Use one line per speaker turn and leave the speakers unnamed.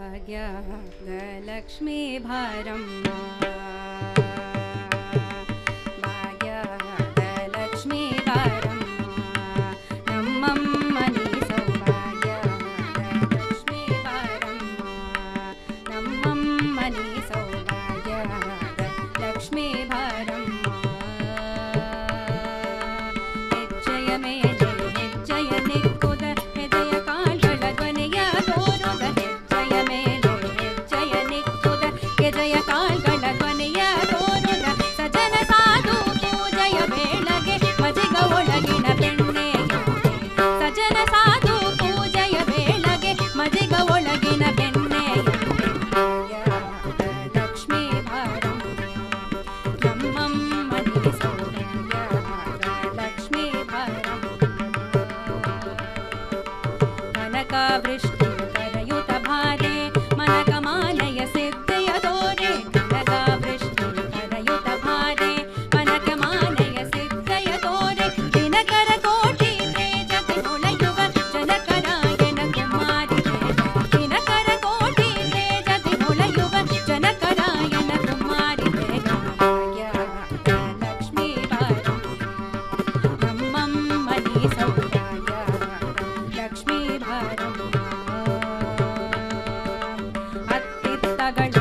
ಭಾಗ್ಯಲಕ್ಷ್ಮೀ ಭಾರಮ್ಮ ಭಾಗ್ಯಲಕ್ಷ್ಮೀ ಭಾರಮ್ಮ ನಮ್ಮಮ್ಮನಿ ಸೌಭಾಗ್ಯಲಕ್ಷ್ಮೀ ಭಾರಮ್ಮ ನಮ್ಮಮ್ಮನಿ ಸೌಭಾಗ್ಯಲಕ್ಷ್ಮೀ ಭಾರಮ್ಮ ಹೆಜ್ಜೆಯ ಮೇಲೆ ಹೆಜ್ಜೆಯ ನಿಕ್ಕುದ ಹೆದೆಯ ಕಾಲ್ಗಳ ಧ್ವನಿಯ ತೋರುದ ಹೆಜ್ಜೆಯ ಮೇಲೆ ಹೆಜ್ಜೆಯ ನಿಕ್ಕುದ ಹೆದೆಯ ಕಾಲ್ಗಳ ಧ್ವನಿಯ ತೋರುದ ಸಜನ ಸಾಧು ಪೂಜೆಯ ವೇಳೆಗೆ ಮಜಿಗ ಒಳಗಿನ ಬೆಣ್ಣೆಯುಂಟೆ ಸಜನ ಸಾಧು ಪೂಜೆಯ ವೇಳೆಗೆ ಮಜಿಗ ಒಳಗಿನ ಬೆಣ್ಣೆಯುಂಟೆ ಲಕ್ಷ್ಮೀ ಭಾರಮ್ಮ ನಮ್ಮಮ್ಮನಿ ಸೌಭಾಗ್ಯ ಲಕ್ಷ್ಮೀ ಭಾರಮ್ಮ ಕನಕವೃಷ್ಟಿ ಕರಯುತ ಭಾರೆ ಮನಕಮಾಲೆಯ ಸಿದ್ಧೆಯ ತೋರೆ ಕನಕವೃಷ್ಟಿ ಕರಯುತ ಭಾರೆ ಮನಕಮಾಲೆಯ ಸಿದ್ಧೆಯ ತೋರೆ ದಿನಕರ ಕೋಟಿ ತೇಜತಿ ಹೊಳೆಯುವ ಜನಕರಾಯನ ಕುಮಾರಿ ದಿನಕರ ಕೋಟಿ ತೇಜತಿ ಹೊಳೆಯುವ ಜನಕರಾಯನ ಕುಮಾರಿ ಲಕ್ಷ್ಮೀ ಭಾರಮ್ಮ ನಮ್ಮಮ್ಮನಿ ಸೌಭಾಗ್ಯ ಲಕ್ಷ್ಮೀ ಭಾರಮ್ಮ ಅತ್ತಿತ್ತಗಳು